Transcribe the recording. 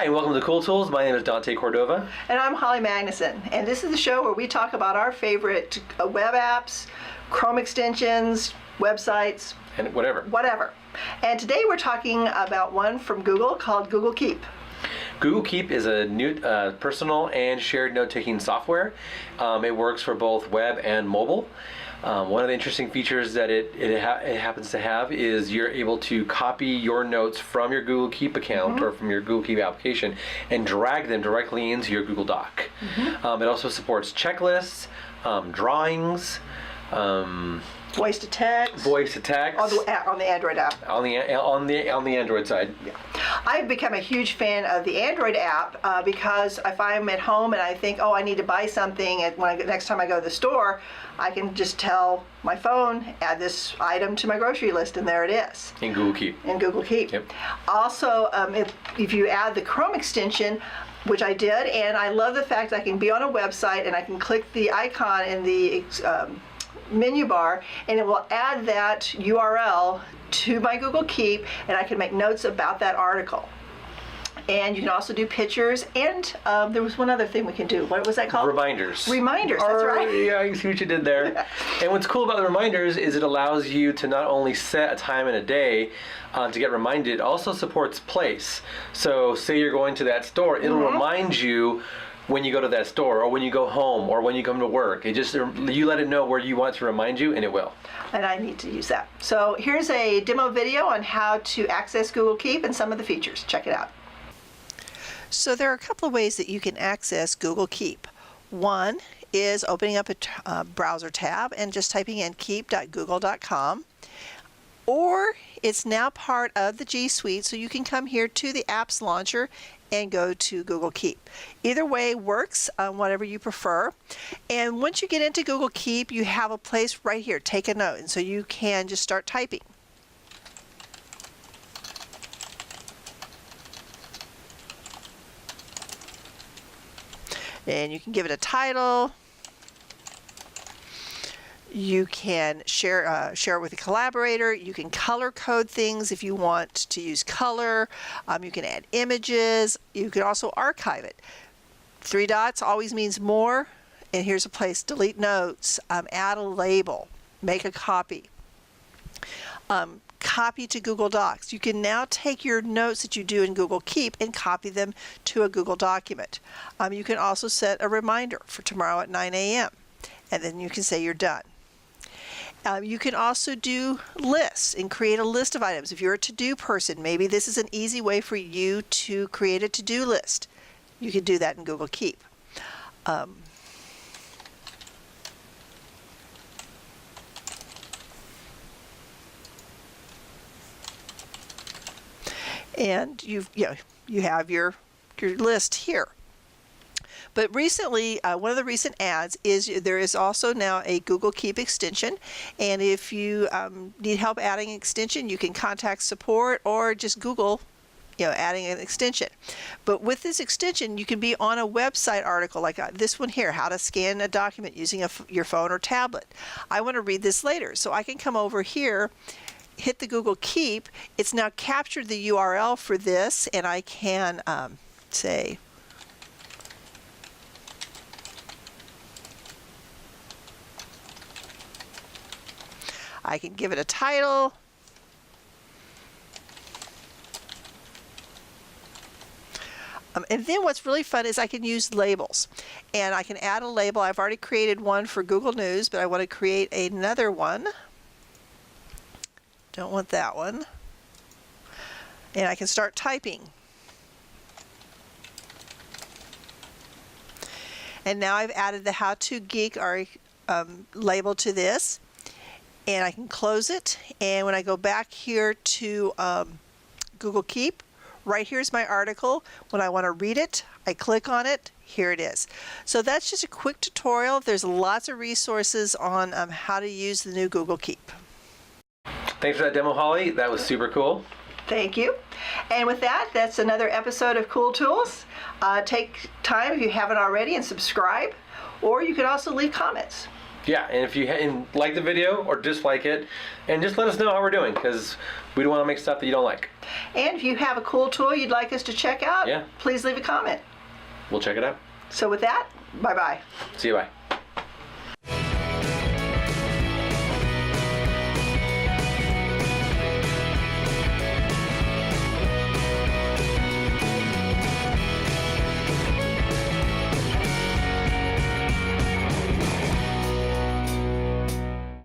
Hi, and welcome to Cool Tools. My name is Dante Cordova. And I'm Holly Magnuson. And this is the show where we talk about our favorite web apps, Chrome extensions, websites, And whatever. And today we're talking about one from Google called Google Keep. Google Keep is a new personal and shared note-taking software. It works for both web and mobile. One of the interesting features that it happens to have is you're able to copy your notes from your Google Keep account or from your Google Keep application and drag them directly into your Google Doc. It also supports checklists, drawings, Voice to text. On the Android app. On the Android side. Yeah. I've become a huge fan of the Android app because if I'm at home and I think, oh, I need to buy something, and next time I go to the store, I can just tell my phone, add this item to my grocery list, and there it is. In Google Keep. In Google Keep. Yep. Also, if you add the Chrome extension, which I did, and I love the fact that I can be on a website and I can click the icon in the menu bar and it will add that URL to my Google Keep, and I can make notes about that article. And you can also do pictures, and there was one other thing we can do. What was that called? Reminders. Reminders, that's right. Yeah, I see what you did there. And what's cool about the reminders is it allows you to not only set a time in a day to get reminded, it also supports place. So say you're going to that store, it'll remind you when you go to that store, or when you go home, or when you come to work. It just, you let it know where you want it to remind you, and it will. And I need to use that. So here's a demo video on how to access Google Keep and some of the features. Check it out. So there are a couple of ways that you can access Google Keep. One is opening up a browser tab and just typing in keep.google.com. Or it's now part of the G Suite, so you can come here to the Apps Launcher and go to Google Keep. Either way works, whatever you prefer. And once you get into Google Keep, you have a place right here, take a note, and so you can just start typing. And you can give it a title. You can share it with a collaborator. You can color code things if you want to use color. You can add images. You can also archive it. 3 dots always means more. And here's a place: delete notes, add a label, make a copy. Copy to Google Docs. You can now take your notes that you do in Google Keep and copy them to a Google document. You can also set a reminder for tomorrow at 9 a.m. and then you can say you're done. You can also do lists and create a list of items. If you're a to-do person, maybe this is an easy way for you to create a to-do list. You can do that in Google Keep. And you have your list here. But recently, one of the recent ads is there is also now a Google Keep extension, and if you need help adding an extension, you can contact support or just Google, adding an extension. But with this extension, you can be on a website article like this one here, how to scan a document using your phone or tablet. I want to read this later, so I can come over here, hit the Google Keep. It's now captured the URL for this, and I can say, I can give it a title. And then what's really fun is I can use labels, and I can add a label. I've already created one for Google News, but I want to create another one. Don't want that one. And I can start typing. And now I've added the How To Geek label to this. And I can close it. And when I go back here to Google Keep, right here's my article. When I want to read it, I click on it. Here it is. So that's just a quick tutorial. There's lots of resources on how to use the new Google Keep. Thanks for that demo, Holly. That was super cool. Thank you. And with that, that's another episode of Cool Tools. Take time, if you haven't already, and subscribe. Or you can also leave comments. Yeah, and if you like the video or dislike it, and just let us know how we're doing, because we don't want to make stuff that you don't like. And if you have a cool tool you'd like us to check out, Yeah. please leave a comment. We'll check it out. So with that, bye-bye. See you, bye.